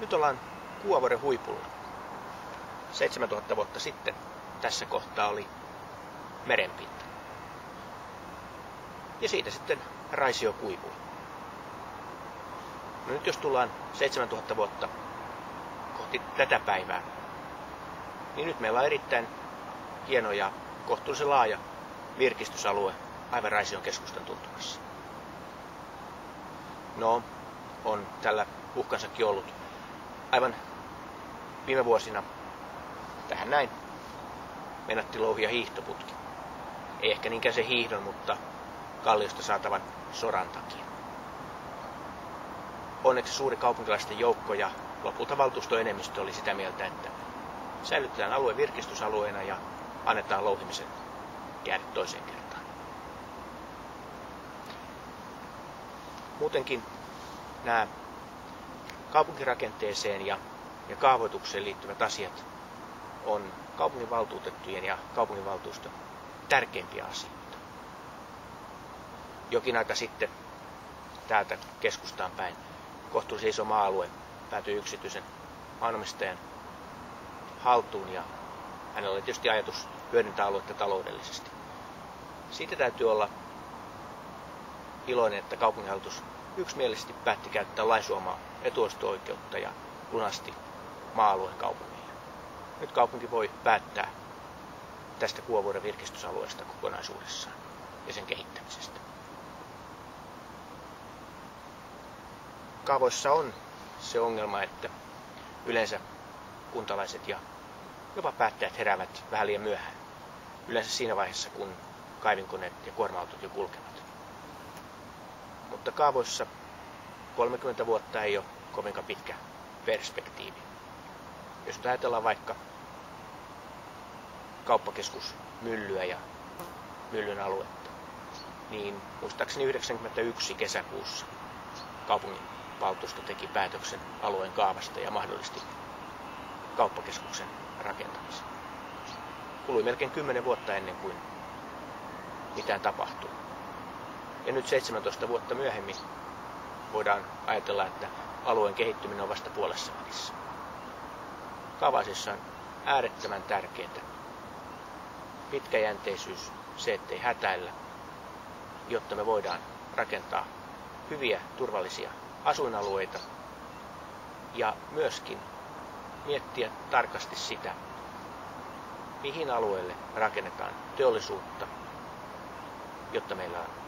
Nyt ollaan Kuovuoren huipulla. 7000 vuotta sitten tässä kohtaa oli merenpinta. Ja siitä sitten Raisio kuivui. No nyt jos tullaan 7000 vuotta kohti tätä päivää, niin nyt meillä on erittäin hieno ja kohtuullisen laaja virkistysalue aivan Raision keskustan tuntumassa. No, on tällä uhkansakin ollut aivan viime vuosina tähän näin meinattiin louhia hiihtoputki. Ei ehkä niinkään se hiihdon, mutta kalliosta saatavan soran takia. Onneksi suuri kaupunkilaisten joukko ja lopulta valtuustoenemmistö oli sitä mieltä, että säilytetään alue virkistysalueena ja annetaan louhimisen jäädä toiseen kertaan. Muutenkin nämä kaupunkirakenteeseen ja kaavoitukseen liittyvät asiat on kaupunginvaltuutettujen ja kaupunginvaltuuston tärkeimpiä asioita. Jokin aika sitten täältä keskustaan päin kohtuullisen iso maa-alue päätyi yksityisen maanomistajan haltuun ja hänellä oli tietysti ajatus hyödyntää aluetta taloudellisesti. Siitä täytyy olla iloinen, että kaupunginhallitus yksimielisesti päätti käyttää lain suomaa etuosto-oikeutta ja lunasti maa-alueen kaupungille. Nyt kaupunki voi päättää tästä Kuovuoren virkistysalueesta kokonaisuudessaan ja sen kehittämisestä. Kaavoissa on se ongelma, että yleensä kuntalaiset ja jopa päättäjät heräävät vähän liian myöhään. Yleensä siinä vaiheessa, kun kaivinkoneet ja kuorma-autot jo kulkevat. Mutta kaavoissa 30 vuotta ei ole kovinkaan pitkä perspektiivi. Jos nyt ajatellaan vaikka kauppakeskusmyllyä ja myllyn aluetta, niin muistaakseni 1991 kesäkuussa kaupunginvaltuusto teki päätöksen alueen kaavasta ja mahdollisti kauppakeskuksen rakentamisen. Kului melkein 10 vuotta ennen kuin mitään tapahtui. Ja nyt 17 vuotta myöhemmin voidaan ajatella, että alueen kehittyminen on vasta puolessa välissä. Kaavaisissa on äärettömän tärkeää pitkäjänteisyys, se ettei hätäillä, jotta me voidaan rakentaa hyviä, turvallisia asuinalueita ja myöskin miettiä tarkasti sitä, mihin alueelle rakennetaan teollisuutta, jotta meillä on